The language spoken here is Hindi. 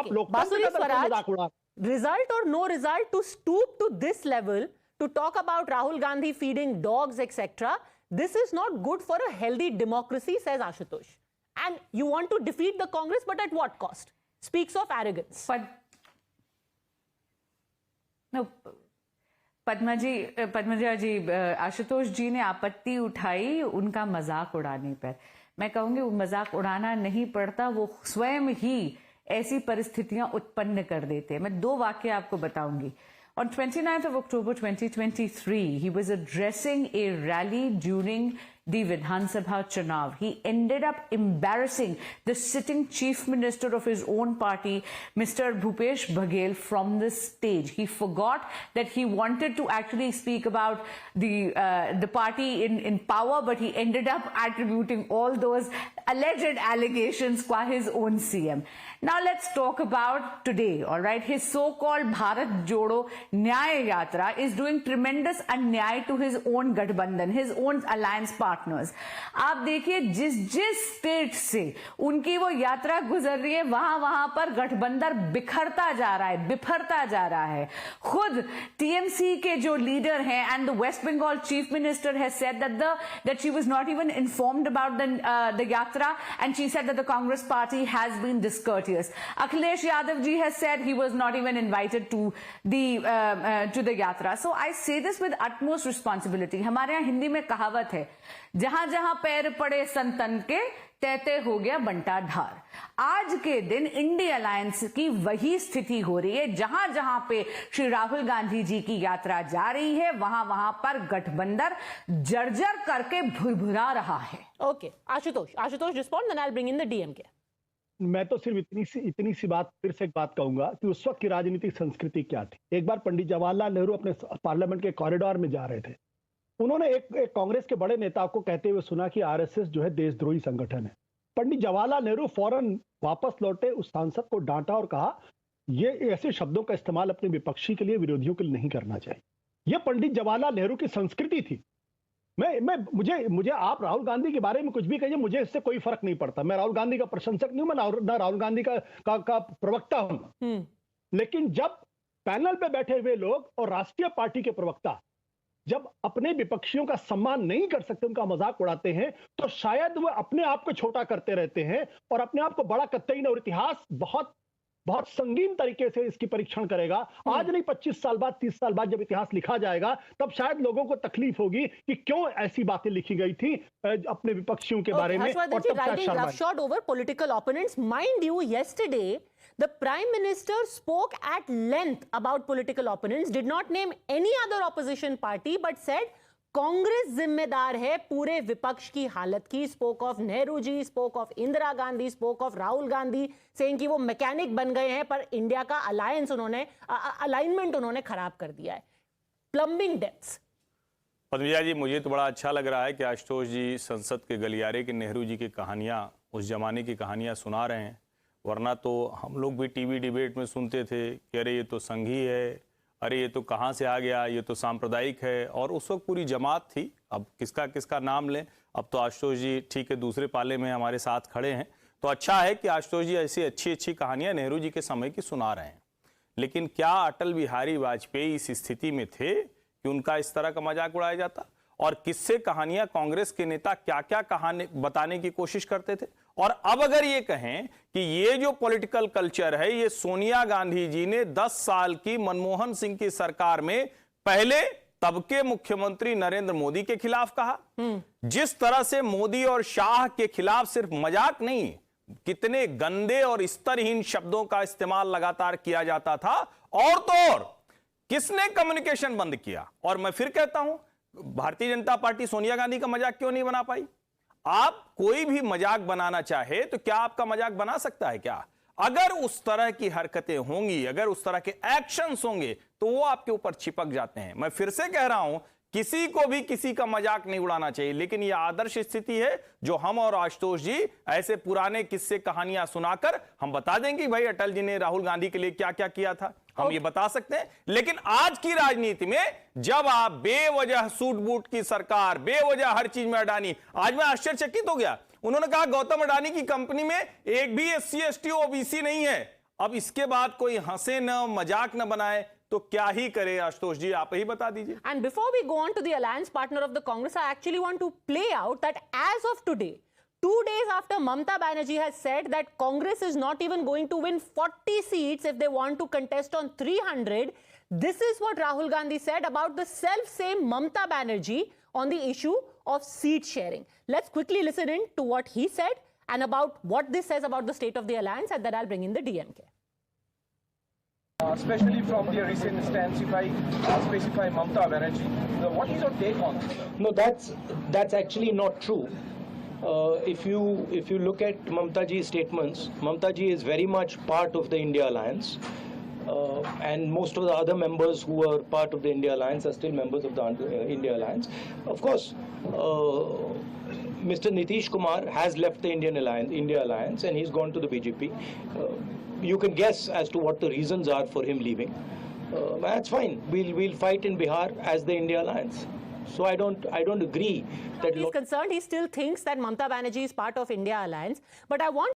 आप लोकतंत्र का मजाक उड़ा। Result or no result, to stoop to this level, to talk about Rahul Gandhi feeding dogs, etc., this is not good for a healthy democracy, says Ashutosh. And you want to defeat the Congress, but at what cost? Speaks of arrogance. But no, Padma जी, आशुतोष जी ने आपत्ति उठाई उनका मजाक उड़ाने पर। मैं कहूंगी वो मजाक उड़ाना नहीं पड़ता, वो स्वयं ही ऐसी परिस्थितियां उत्पन्न कर देते। मैं 2 वाक्य आपको बताऊंगी। On 29th of October 2023, he was addressing a rally during the Vidhan Sabha Chunav. He ended up embarrassing the sitting chief minister of his own party, Mr. Bhupesh Baghel, from the stage. He forgot that he wanted to actually speak about the party in power, but he ended up attributing all those alleged allegations qua his own CM. Now let's talk about today, all right? His so-called Bharat Jodo Nyay Yatra is doing tremendous अन्याय to his own गठबंधन, his own alliance partners. आप देखिए जिस स्टेट से उनकी वो यात्रा गुजर रही है, वहां पर गठबंधन बिखरता जा रहा है, बिफरता जा रहा है। खुद टीएमसी के जो लीडर हैं and the West Bengal chief minister has said that she was not even informed about the yatra, and she said that the Congress party has been discourteous. Akhilesh Yadav ji has said he was not even invited to the yatra. So I say this with utmost responsibility. हमारे यहाँ हिंदी में कहावत है, जहां जहां पैर पड़े संतन के तैते हो गया बंटा ढार। आज के दिन इंडिया अलायंस की वही स्थिति हो रही है। जहां जहां पे श्री राहुल गांधी जी की यात्रा जा रही है, वहां पर गठबंधन जर्जर करके भुरभुरा रहा है। Okay, Ashutosh respond, then I will bring in the DMK. मैं तो सिर्फ इतनी सी बात, फिर से एक बात कहूंगा कि उस वक्त की राजनीतिक संस्कृति क्या थी। एक बार पंडित जवाहरलाल नेहरू अपने पार्लियामेंट के कॉरिडोर में जा रहे थे, उन्होंने एक कांग्रेस के बड़े नेता को कहते हुए सुना कि आरएसएस जो है देशद्रोही संगठन है। पंडित जवाहरलाल नेहरू फौरन वापस लौटे, उस सांसद को डांटा और कहा ये ऐसे शब्दों का इस्तेमाल अपने विपक्षी के लिए, विरोधियों के लिए नहीं करना चाहिए। यह पंडित जवाहरलाल नेहरू की संस्कृति थी। मुझे आप राहुल गांधी के बारे में कुछ भी कहिए, मुझे इससे कोई फर्क नहीं पड़ता। मैं राहुल गांधी का प्रशंसक नहीं हूं, मैं राहुल गांधी का प्रवक्ता हूं। लेकिन जब पैनल पे बैठे हुए लोग और राष्ट्रीय पार्टी के प्रवक्ता जब अपने विपक्षियों का सम्मान नहीं कर सकते, उनका मजाक उड़ाते हैं, तो शायद वो अपने आप को छोटा करते रहते हैं और अपने आप को बड़ा करते ही नहीं। और इतिहास बहुत बहुत संगीन तरीके से इसकी परीक्षण करेगा। आज नहीं, 25 साल बाद, 30 साल बाद जब इतिहास लिखा जाएगा, तब शायद लोगों को तकलीफ होगी कि क्यों ऐसी बातें लिखी गई थी अपने विपक्षियों के बारे में। और The Prime Minister spoke at length about political opponents, did not name any other opposition party, but said Congress जिम्मेदार है पूरे विपक्ष की हालत की। Spoke of Nehru ji, spoke of Indira Gandhi, spoke of Rahul Gandhi, saying कि वो मैकेनिक बन गए हैं, पर इंडिया का अलाइनमेंट उन्होंने खराब कर दिया है। Plumbing depths. पद्मिजा जी, मुझे तो बड़ा अच्छा लग रहा है कि आशुतोष जी संसद के गलियारे के नेहरू जी की कहानियां, उस जमाने की कहानियां सुना रहे हैं। वरना तो हम लोग भी टीवी डिबेट में सुनते थे कि अरे ये तो संघी है, अरे ये तो कहाँ से आ गया, ये तो सांप्रदायिक है, और उस वक्त पूरी जमात थी। अब किसका किसका नाम लें। अब तो आशुतोष जी ठीक है दूसरे पाले में हमारे साथ खड़े हैं, तो अच्छा है कि आशुतोष जी ऐसी अच्छी अच्छी कहानियां नेहरू जी के समय की सुना रहे हैं। लेकिन क्या अटल बिहारी वाजपेयी इस स्थिति में थे कि उनका इस तरह का मजाक उड़ाया जाता? और किससे कहानियां कांग्रेस के नेता क्या क्या कहानी बताने की कोशिश करते थे? और अब अगर ये कहें कि ये जो पॉलिटिकल कल्चर है, ये सोनिया गांधी जी ने 10 साल की मनमोहन सिंह की सरकार में पहले तब के मुख्यमंत्री नरेंद्र मोदी के खिलाफ कहा। जिस तरह से मोदी और शाह के खिलाफ सिर्फ मजाक नहीं, कितने गंदे और स्तरहीन शब्दों का इस्तेमाल लगातार किया जाता था। और तो और किसने कम्युनिकेशन बंद किया? और मैं फिर कहता हूं, भारतीय जनता पार्टी सोनिया गांधी का मजाक क्यों नहीं बना पाई? आप कोई भी मजाक बनाना चाहे तो क्या आपका मजाक बना सकता है क्या? अगर उस तरह की हरकतें होंगी, अगर उस तरह के एक्शंस होंगे, तो वो आपके ऊपर चिपक जाते हैं। मैं फिर से कह रहा हूं, किसी को भी किसी का मजाक नहीं उड़ाना चाहिए। लेकिन यह आदर्श स्थिति है जो हम और आशुतोष जी ऐसे पुराने किस्से कहानियां सुनाकर हम बता देंगे भाई अटल जी ने राहुल गांधी के लिए क्या क्या किया था, हम ये बता सकते हैं। लेकिन आज की राजनीति में जब आप बेवजह सूट बूट की सरकार, बेवजह हर चीज में अडानी, आज मैं आश्चर्यचकित हो गया, उन्होंने कहा गौतम अडानी की कंपनी में एक भी SC ST OBC नहीं है। अब इसके बाद कोई हंसे न, मजाक न बनाए तो क्या ही करे आशुतोष जी, आप ही बता दीजिए. And before we go on to the alliance partner of the Congress, I actually want to play out that as of today, 2 days after Mamata Banerjee has said that Congress is not even going to win 40 seats if they want to contest on 300, this is what Rahul Gandhi said about the self-same Mamata Banerjee on the issue of seat sharing. Let's quickly listen in to what he said and about what this says about the state of the alliance, and then I'll bring in the DMK. Especially from the recent stance, if I specify Mamata Banerjee, what is your take on this? No, that's actually not true. If you look at Mamata ji's statements, Mamata ji is very much part of the India Alliance, and most of the other members who are part of the India Alliance are still members of the India Alliance. Of course, Mr. Nitish Kumar has left the India Alliance, and he's gone to the BJP. You can guess as to what the reasons are for him leaving. That's fine. We'll fight in Bihar as the India Alliance. So I don't agree that He's concerned. He still thinks that Mamata Banerjee is part of India Alliance. But I want